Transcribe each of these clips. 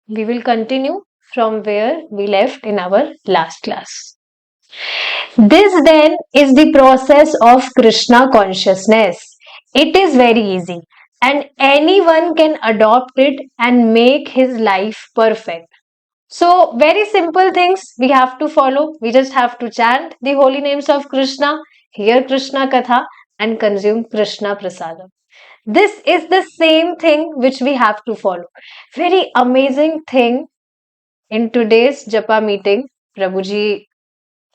We will continue from where we left in our last class. This then is the process of Krishna consciousness. It is very easy and anyone can adopt it and make his life perfect. So, very simple things we have to follow. We just have to chant the holy names of Krishna, hear Krishna Katha, and consume Krishna Prasadam. This is the same thing which we have to follow. Very amazing thing in today's Japa meeting, Prabhuji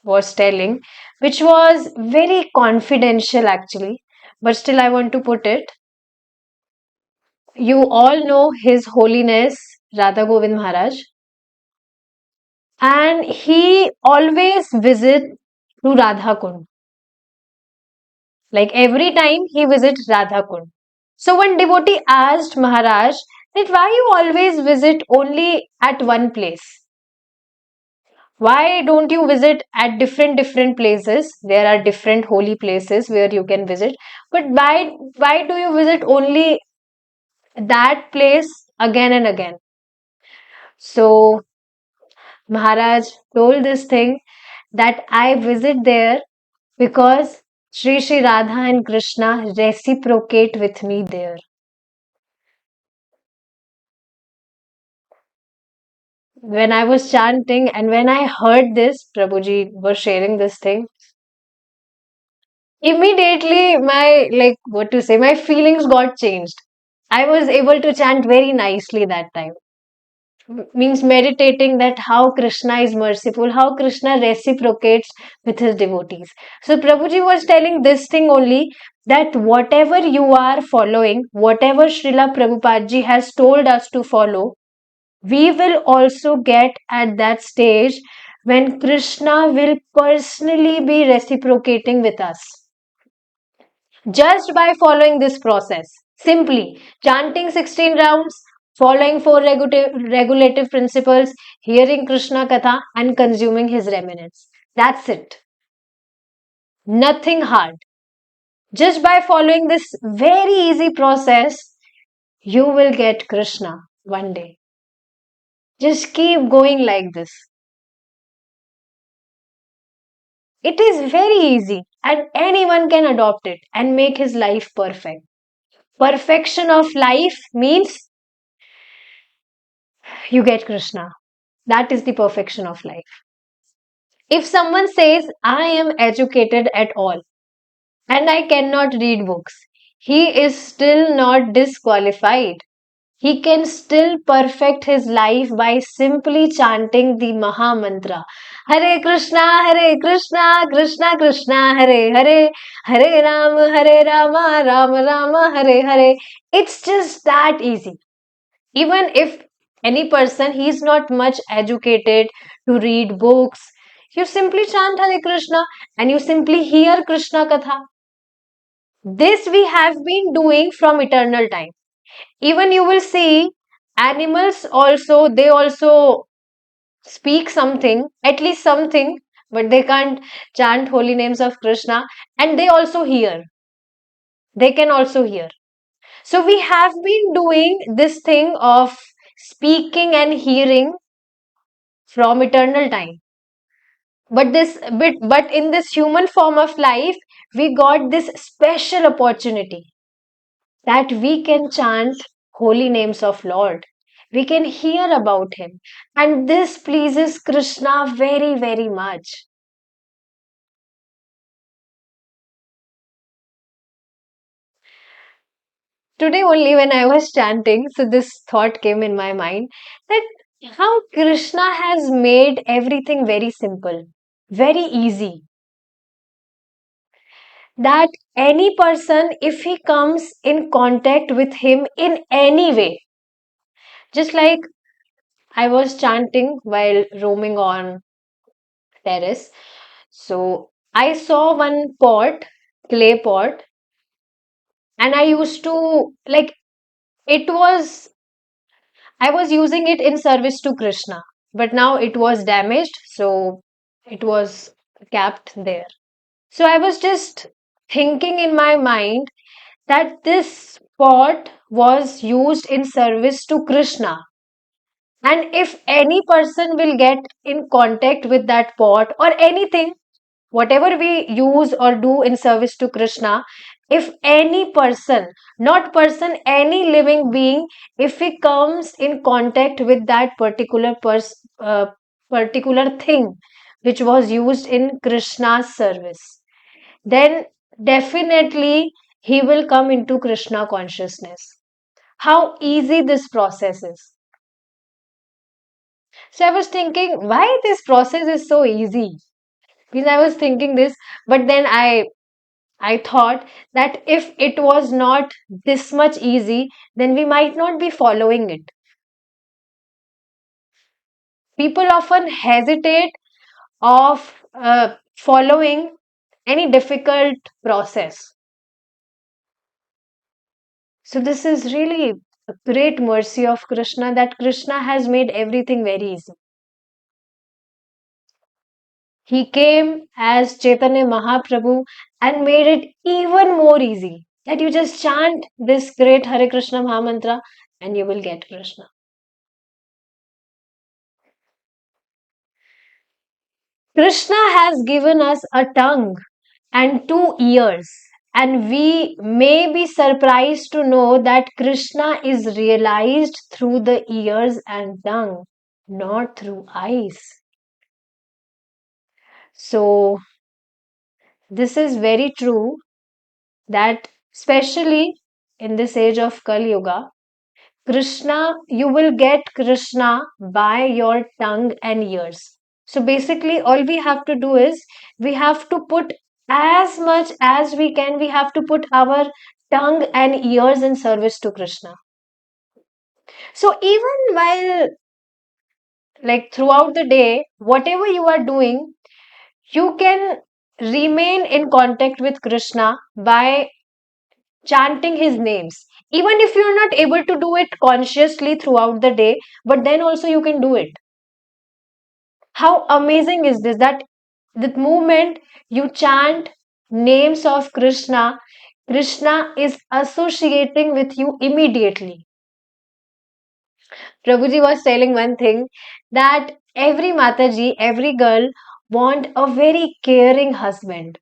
was telling, which was very confidential actually, but still I want to put it. You all know His Holiness Radha Govind Maharaj, and he always visit to Radha Kund. Like every time he visits Radha Kund. So one devotee asked Maharaj that why you always visit only at one place? Why don't you visit at different places? There are different holy places where you can visit. But why do you visit only that place again and again? So Maharaj told this thing that I visit there because Sri Sri Radha and Krishna reciprocate with me there. When I was chanting and when I heard this, Prabhuji was sharing this thing, immediately my, like, what to say, my feelings got changed. I was able to chant very nicely that time. Means meditating that how Krishna is merciful, how Krishna reciprocates with his devotees. So Prabhuji was telling this thing only, that whatever you are following, whatever Srila Prabhupada ji has told us to follow, we will also get at that stage when Krishna will personally be reciprocating with us. Just by following this process, simply chanting 16 rounds, following four regulative principles, hearing Krishna Katha, and consuming his remnants. That's it. Nothing hard. Just by following this very easy process, you will get Krishna one day. Just keep going like this. It is very easy, and anyone can adopt it and make his life perfect. Perfection of life means you get Krishna. That is the perfection of life. If someone says, I am educated at all and I cannot read books, he is still not disqualified. He can still perfect his life by simply chanting the Maha Mantra. Hare Krishna, Krishna Krishna, Hare Hare, Hare Rama, Rama Rama, Hare Hare. It's just that easy. Even if any person he is not much educated to read books, you simply chant Hare Krishna and you simply hear Krishna Katha. This we have been doing from eternal time. Even you will see animals also, they also speak something, at least something, but they can't chant holy names of Krishna, and they also hear. They can also hear. So we have been doing this thing of speaking and hearing from eternal time. But in this human form of life, we got this special opportunity that we can chant holy names of Lord. We can hear about him. And this pleases Krishna very, very much. Today only when I was chanting, so this thought came in my mind that how Krishna has made everything very simple, very easy. That any person, if he comes in contact with him in any way, just like I was chanting while roaming on terrace. So I saw one pot, clay pot, and I used to like it was I was using it in service to Krishna, but now it was damaged, so it was kept there. So I was just thinking in my mind that this pot was used in service to Krishna. And if any person will get in contact with that pot or anything, whatever we use or do in service to Krishna, if any person, not person, any living being, if he comes in contact with that particular thing which was used in Krishna's service, then definitely he will come into Krishna consciousness. How easy this process is. So I was thinking, why this process is so easy? Because I was thinking this, but then I thought that if it was not this much easy, then we might not be following it. People often hesitate of following any difficult process. So this is really a great mercy of Krishna that Krishna has made everything very easy. He came as Chaitanya Mahaprabhu and made it even more easy. That you just chant this great Hare Krishna Mahamantra and you will get Krishna. Krishna has given us a tongue and two ears, and we may be surprised to know that Krishna is realized through the ears and tongue, not through eyes. So, this is very true that, especially in this age of Kali Yuga, Krishna, you will get Krishna by your tongue and ears. So basically, all we have to do is we have to put as much as we can, we have to put our tongue and ears in service to Krishna. So even while, like throughout the day, whatever you are doing, you can remain in contact with Krishna by chanting his names. Even if you're not able to do it consciously throughout the day, but then also you can do it. How amazing is this that the moment you chant names of Krishna, Krishna is associating with you immediately. Prabhuji was telling one thing that every Mataji, every girl want a very caring husband.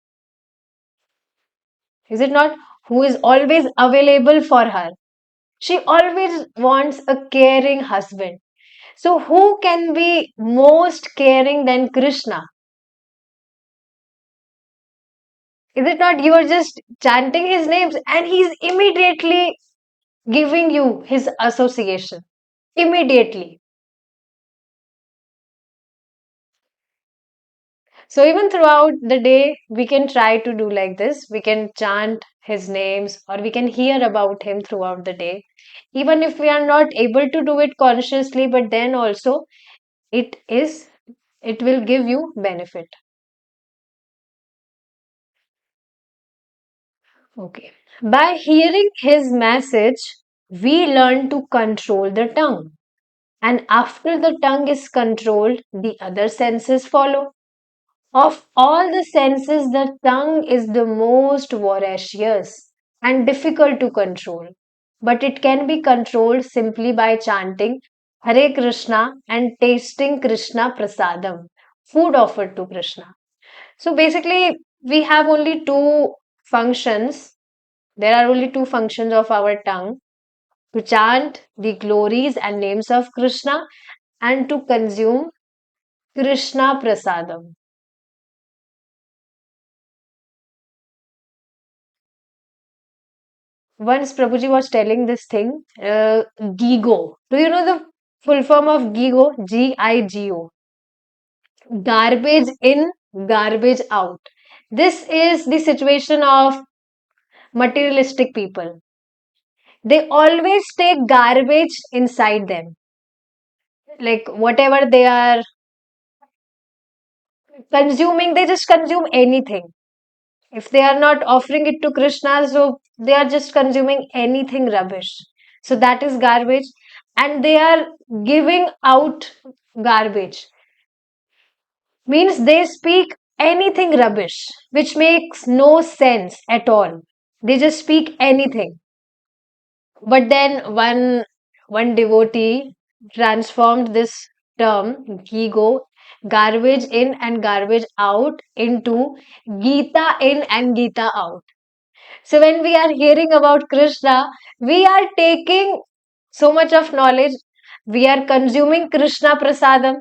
Is it not? Who is always available for her. She always wants a caring husband. So, who can be most caring than Krishna? Is it not? You are just chanting his names and he's immediately giving you his association. Immediately. So, even throughout the day, we can try to do like this. We can chant his names or we can hear about him throughout the day. Even if we are not able to do it consciously, but then also it is, it will give you benefit. Okay. By hearing his message, we learn to control the tongue. And after the tongue is controlled, the other senses follow. Of all the senses, the tongue is the most voracious and difficult to control. But it can be controlled simply by chanting Hare Krishna and tasting Krishna Prasadam, food offered to Krishna. So basically, we have only two functions. There are only two functions of our tongue to chant the glories and names of Krishna and to consume Krishna Prasadam. Once Prabhuji was telling this thing, GIGO. Do you know the full form of GIGO? GIGO. Garbage in, garbage out. This is the situation of materialistic people. They always take garbage inside them. Like whatever they are consuming, they just consume anything. If they are not offering it to Krishna, so they are just consuming anything rubbish. So that is garbage. And they are giving out garbage. Means they speak anything rubbish, which makes no sense at all. They just speak anything. But then one devotee transformed this term, Gigo, garbage in and garbage out, into Gita in and Gita out. So when we are hearing about Krishna, we are taking so much of knowledge. We are consuming Krishna Prasadam.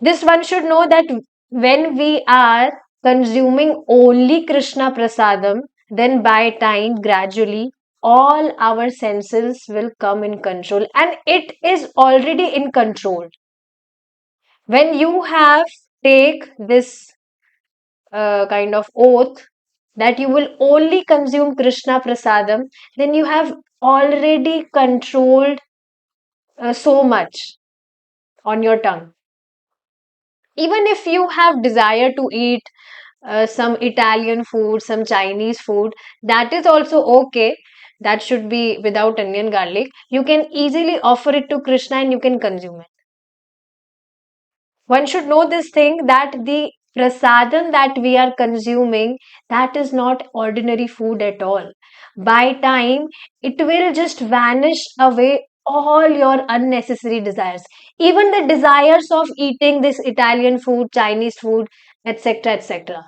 This one should know that when we are consuming only Krishna Prasadam, then by time, gradually, all our senses will come in control, and it is already in control. When you have take this kind of oath that you will only consume Krishna Prasadam, then you have already controlled so much on your tongue. Even if you have desire to eat some Italian food, some Chinese food, that is also okay. That should be without onion garlic. You can easily offer it to Krishna and you can consume it. One should know this thing that the prasadam that we are consuming, that is not ordinary food at all. By time, it will just vanish away all your unnecessary desires. Even the desires of eating this Italian food, Chinese food, etc., etc.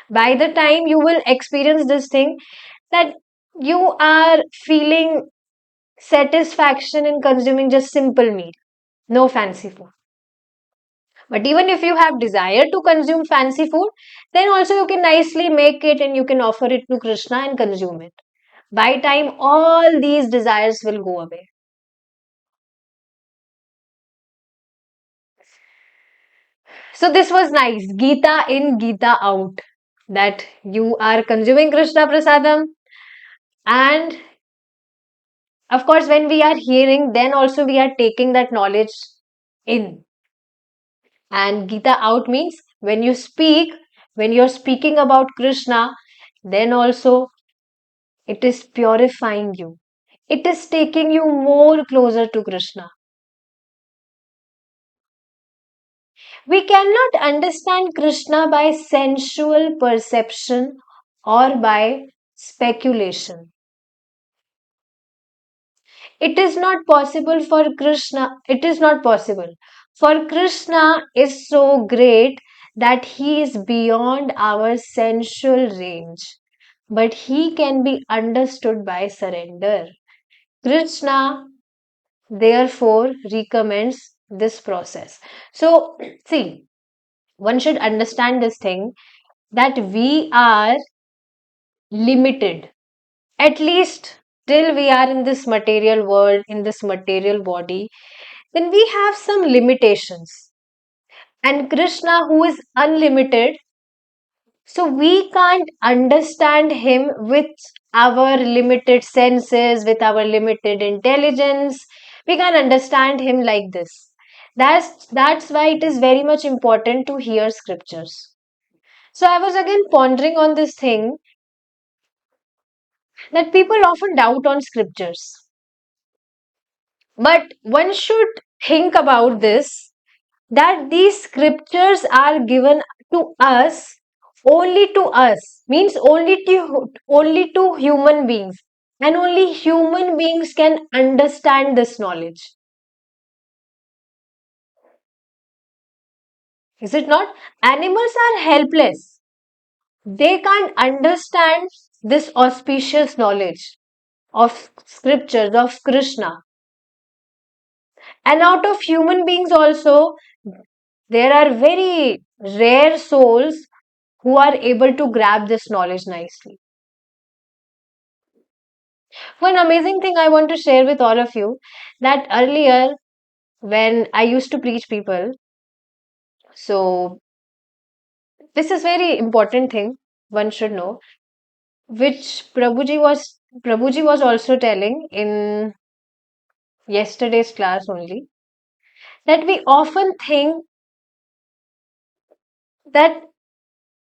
By the time you will experience this thing, that you are feeling satisfaction in consuming just simple meal, no fancy food. But even if you have desire to consume fancy food, then also you can nicely make it and you can offer it to Krishna and consume it. By time, all these desires will go away. So this was nice. Gita in, Gita out. That you are consuming Krishna Prasadam. And of course, when we are hearing, then also we are taking that knowledge in. And Gita out means when you speak, when you're speaking about Krishna, then also it is purifying you. It is taking you more closer to Krishna. We cannot understand Krishna by sensual perception or by speculation. It is not possible for Krishna. It is not possible. For Krishna is so great that he is beyond our sensual range. But he can be understood by surrender. Krishna therefore recommends this process. So, see, one should understand this thing that we are limited, at least till we are in this material world, in this material body, then we have some limitations. And Krishna, who is unlimited, so we can't understand him with our limited senses, with our limited intelligence. We can't understand him like this. That's why it is very much important to hear scriptures. So I was again pondering on this thing that people often doubt on scriptures. But one should think about this, that these scriptures are given to us, only to us, means only to human beings, and only human beings can understand this knowledge. Is it not? Animals are helpless. They can't understand this auspicious knowledge of scriptures of Krishna. And out of human beings also, there are very rare souls who are able to grab this knowledge nicely. One amazing thing I want to share with all of you, that earlier when I used to preach people, so this is very important thing one should know, which Prabhuji was also telling in yesterday's class only, that we often think that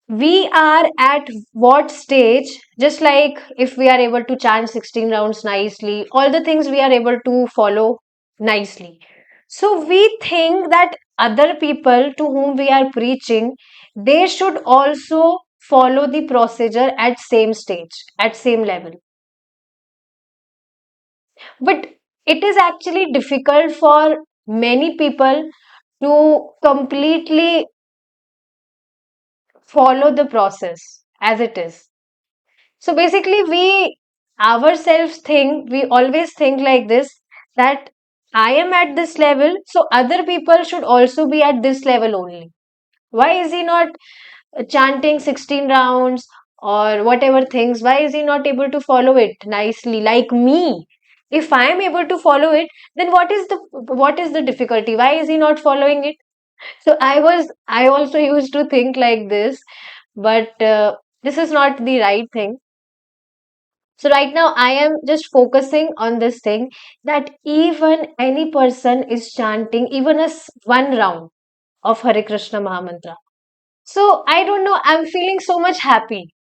we are at what stage, just like if we are able to chant 16 rounds nicely, all the things we are able to follow nicely. So we think that other people to whom we are preaching, they should also follow the procedure at same stage, at same level. But It is actually difficult for many people to completely follow the process as it is. So basically, we ourselves think, we always think like this, that I am at this level, so other people should also be at this level only. Why is he not chanting 16 rounds or whatever things? Why is he not able to follow it nicely like me? If I am able to follow it, then what is the difficulty? Why is he not following it? So I also used to think like this, but this is not the right thing. So right now I am just focusing on this thing, that even any person is chanting even one round of Hare Krishna Mahamantra. So I don't know, I'm feeling so much happy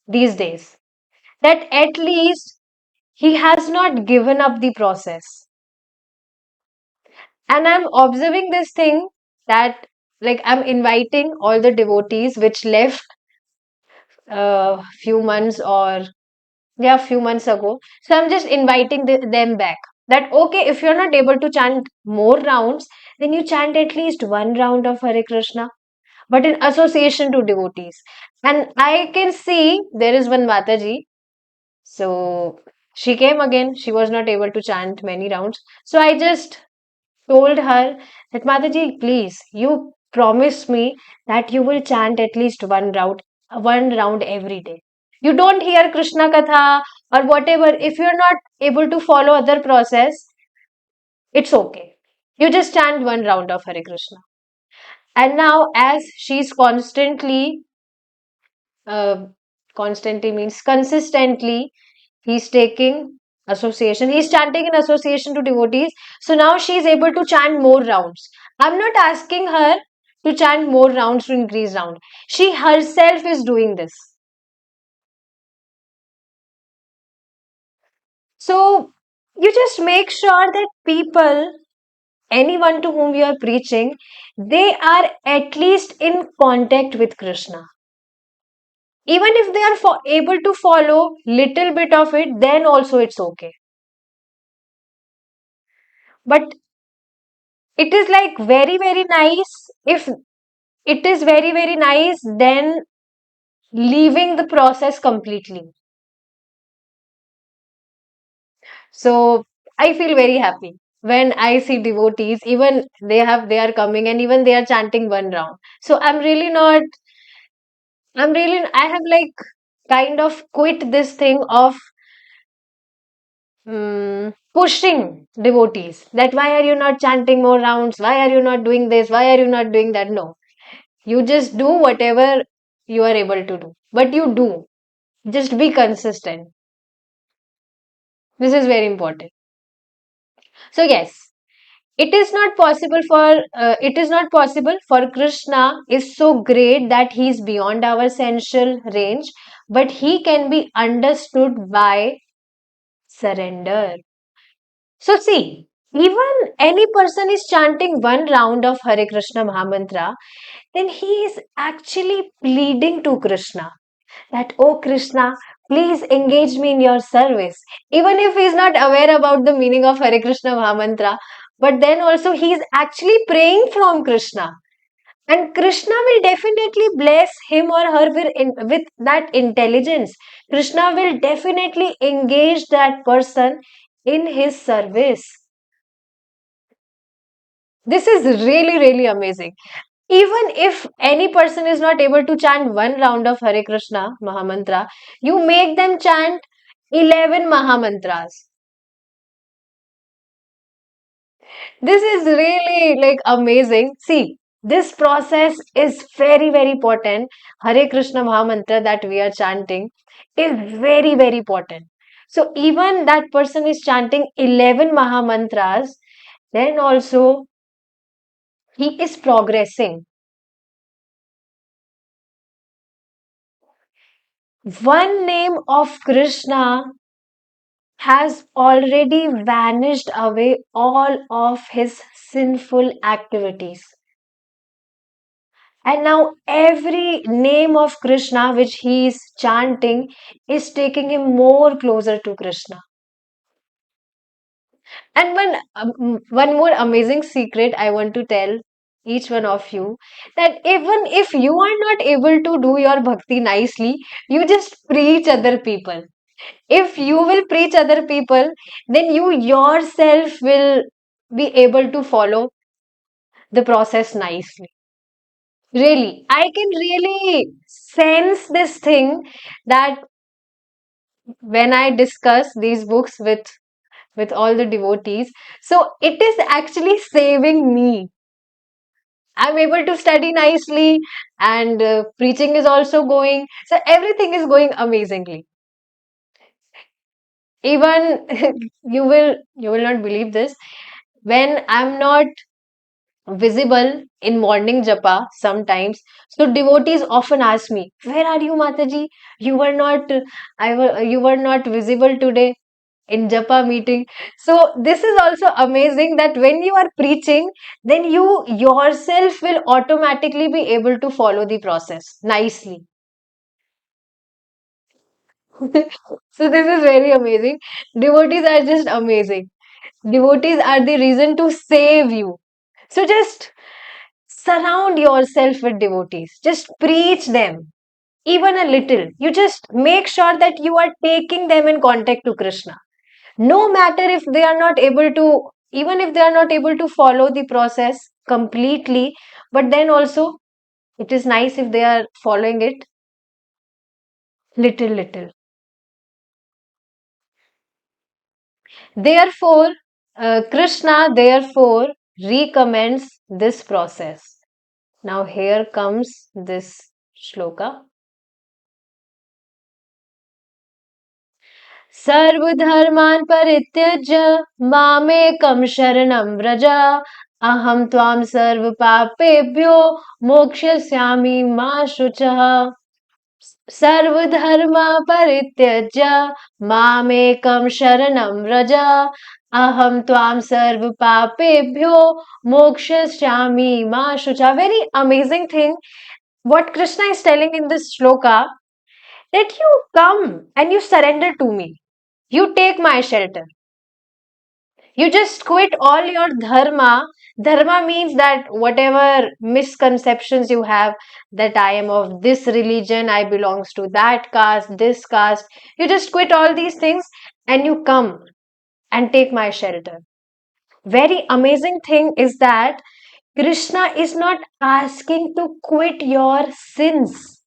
these days that at least he has not given up the process. And I'm observing this thing, that like I'm inviting all the devotees which left few months, or yeah, few months ago. So I'm just inviting them back. That okay, if you're not able to chant more rounds, then you chant at least one round of Hare Krishna, but in association to devotees. And I can see there is one Mataji. So she came again. She was not able to chant many rounds. So I just told her that, Mataji, please, you promise me that you will chant at least one round every day. You don't hear Krishna Katha or whatever. If you're not able to follow other process, it's okay. You just chant one round of Hare Krishna. And now, as she's uh, constantly means consistently, he's taking association, he's chanting in association to devotees. So now she's able to chant more rounds. I'm not asking her to chant more rounds to increase round. She herself is doing this. So you just make sure that people, anyone to whom you are preaching, they are at least in contact with Krishna. Even if they are able to follow little bit of it, then also it's okay. But it is like very, very nice. If it is very, very nice, then leaving the process completely. So I feel very happy when I see devotees, even they are coming and even they are chanting one round. So I have like kind of quit this thing of pushing devotees, that why are you not chanting more rounds? Why are you not doing this? Why are you not doing that? No, you just do whatever you are able to do. But you do. Just be consistent. This is very important. So yes, it is not possible for Krishna is so great that he is beyond our sensual range, but he can be understood by surrender. So see, even any person is chanting one round of Hare Krishna Mahamantra, then he is actually pleading to Krishna that, oh Krishna, please engage me in your service. Even if he is not aware about the meaning of Hare Krishna Mahamantra, but then also he is actually praying from Krishna. And Krishna will definitely bless him or her with that intelligence. Krishna will definitely engage that person in his service. This is really, really amazing. Even if any person is not able to chant one round of Hare Krishna Mahamantra, you make them chant 11 Mahamantras. This is really like amazing. See, this process is very, very important. Hare Krishna Mahamantra that we are chanting is very, very important. So, even that person is chanting 11 Mahamantras, then also he is progressing. One name of Krishna has already vanished away all of his sinful activities. And now every name of Krishna which he is chanting is taking him more closer to Krishna. And one more amazing secret I want to tell each one of you, that even if you are not able to do your bhakti nicely, you just preach other people. If you will preach other people, then you yourself will be able to follow the process nicely. Really, I can really sense this thing, that when I discuss these books with all the devotees, so it is actually saving me. I'm able to study nicely, and preaching is also going. So everything is going amazingly. Even you will not believe this. When I'm not visible in morning japa sometimes, so devotees often ask me, "Where are you, Mataji? You were not, you were not visible today in japa meeting." So this is also amazing, that when you are preaching, then you yourself will automatically be able to follow the process nicely. So this is very amazing. Devotees are just amazing. Devotees are the reason to save you. So just surround yourself with devotees. Just preach them, even a little. You just make sure that you are taking them in contact to Krishna. No matter if they are not able to, even if they are not able to follow the process completely, but then also it is nice if they are following it little, little. Therefore, Krishna therefore recommends this process. Now, here comes this shloka. सर्वधर्मान् परित्यज्य मामेकं शरणं व्रज अहं त्वां सर्वपापेभ्यो मोक्ष्यस्यामि मा शुचः सर्वधर्मा परित्यज्य मामेकं शरणं व्रज अहं त्वां सर्वपापेभ्यो मोक्ष्यस्यामि मा शुचः. Very amazing thing what Krishna is telling in this shloka, that you come and you surrender to me. You take my shelter. You just quit all your dharma. Dharma means that whatever misconceptions you have, that I am of this religion, I belongs to that caste, this caste. You just quit all these things and you come and take my shelter. Very amazing thing is that Krishna is not asking to quit your sins,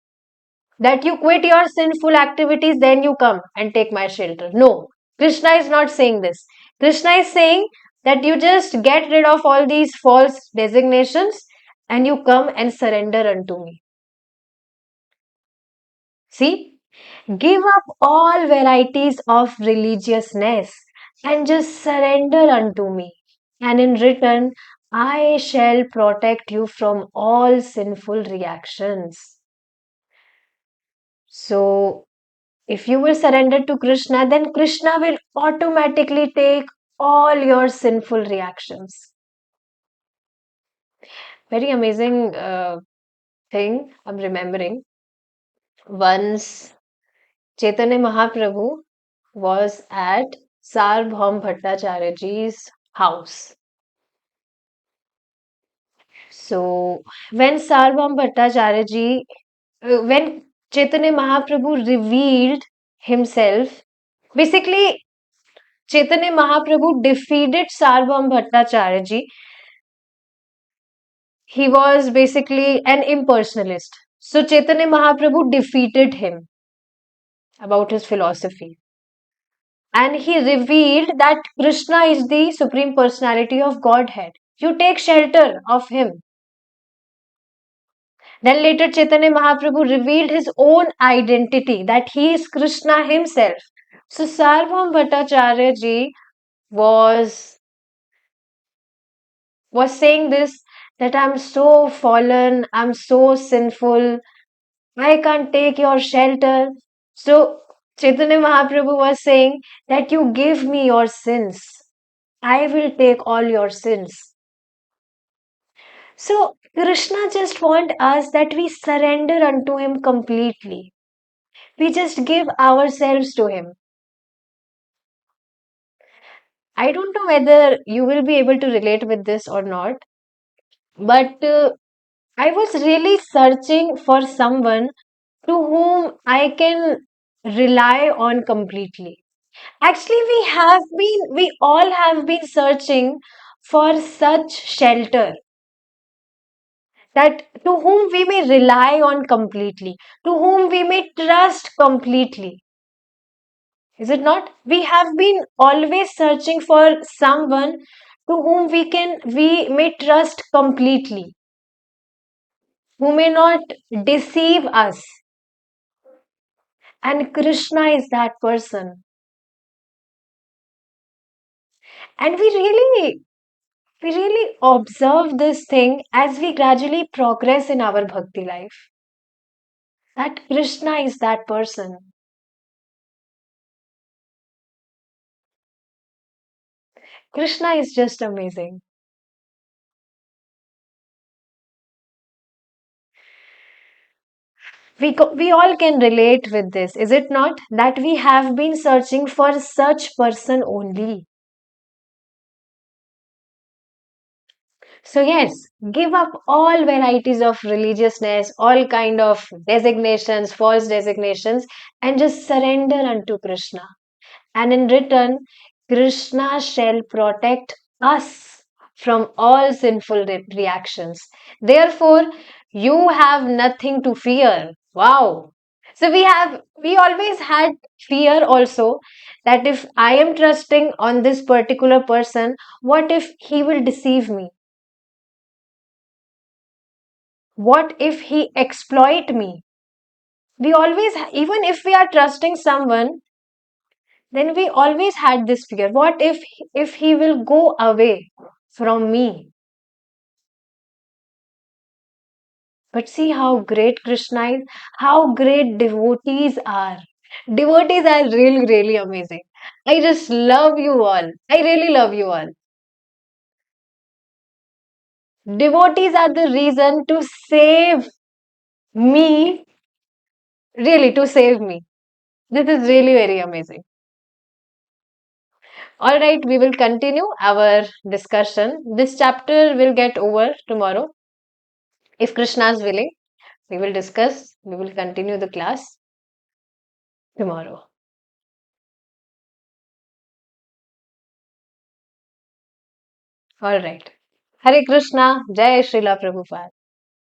that you quit your sinful activities, then you come and take my shelter. No, Krishna is not saying this. Krishna is saying that you just get rid of all these false designations and you come and surrender unto me. See, give up all varieties of religiousness and just surrender unto me. And in return, I shall protect you from all sinful reactions. So, if you will surrender to Krishna, then Krishna will automatically take all your sinful reactions. Very amazing thing I'm remembering. Once Chaitanya Mahaprabhu was at Sarbhaum Bhattacharyaji's house. So when Sarbhaum Bhattacharyaji, when Chaitanya Mahaprabhu revealed himself, basically Chaitanya Mahaprabhu defeated Sarbhaum Bhattacharya. He was basically an impersonalist. So Chaitanya Mahaprabhu defeated him about his philosophy. And he revealed that Krishna is the Supreme Personality of Godhead. You take shelter of him. Then later Chaitanya Mahaprabhu revealed his own identity, that he is Krishna himself. So Sarvabhauma Bhattacharya ji was was saying this, that I'm so fallen, I'm so sinful, I can't take your shelter. So Chaitanya Mahaprabhu was saying that you give me your sins. I will take all your sins. So Krishna just want us that we surrender unto him completely. We just give ourselves to him. I don't know whether you will be able to relate with this or not, but I was really searching for someone to whom I can rely on completely. Actually, we all have been searching for such shelter that to whom we may rely on completely, to whom we may trust completely. Is it not? We have been always searching for someone to whom we may trust completely, who may not deceive us. And Krishna is that person. And we really observe this thing as we gradually progress in our bhakti life. That Krishna is that person. Krishna is just amazing. We all can relate with this, is it not? That we have been searching for such person only. So yes, give up all varieties of religiousness, all kind of designations, false designations, and just surrender unto Krishna. And in return, Krishna shall protect us from all sinful reactions. Therefore, you have nothing to fear. Wow. So we always had fear also that if I am trusting on this particular person, what if he will deceive me? What if he exploit me? We always, even if we are trusting someone, then we always had this fear. What if he will go away from me? But see how great Krishna is, how great devotees are. Devotees are really, really amazing. I just love you all. I really love you all. Devotees are the reason to save me, really, to save me. This is really very amazing. All right, we will continue our discussion. This chapter will get over tomorrow. If Krishna is willing, we will continue the class tomorrow. All right. Hare Krishna, Jai Srila Prabhupada.